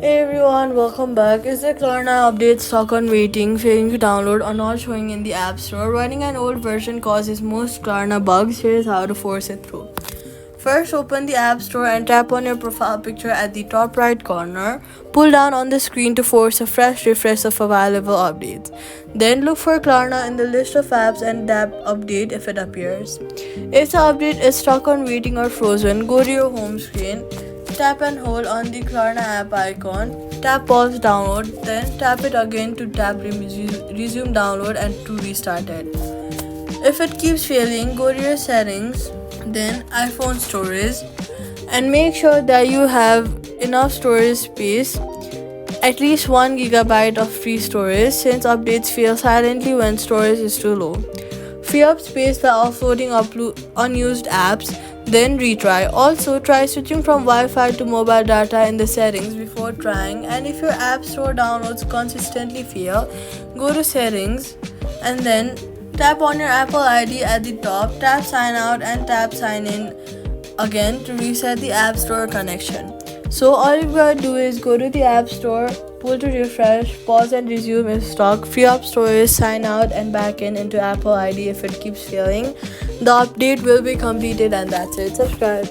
Hey everyone, welcome back. Is the Klarna update stuck on waiting, failing to download, or not showing in the App Store? Running an old version causes most Klarna bugs. Here's how to force it through. First, open the App Store and tap on your profile picture at the top right corner. Pull down on the screen to force a fresh refresh of available updates. Then look for Klarna in the list of apps and tap Update if it appears. If the update is stuck on waiting or frozen, go to your home screen. Tap and hold on the Klarna app icon. Tap pause download, then tap it again to tap resume download and to restart it. If it keeps failing, go to your settings, then iPhone storage, and make sure that you have enough storage space, at least 1 gigabyte of free storage, since updates fail silently when storage is too low. Free up space by offloading unused apps, then retry. Also, try switching from Wi-Fi to mobile data in the settings before trying. And if your App Store downloads consistently fail, go to settings and then tap on your Apple ID at the top, tap sign out and tap sign in again to reset the App Store connection. So all you gotta do is go to the App Store, pull to refresh, pause and resume if stuck, free up storage, sign out and back in into Apple ID if it keeps failing. The update will be completed and that's it. Subscribe.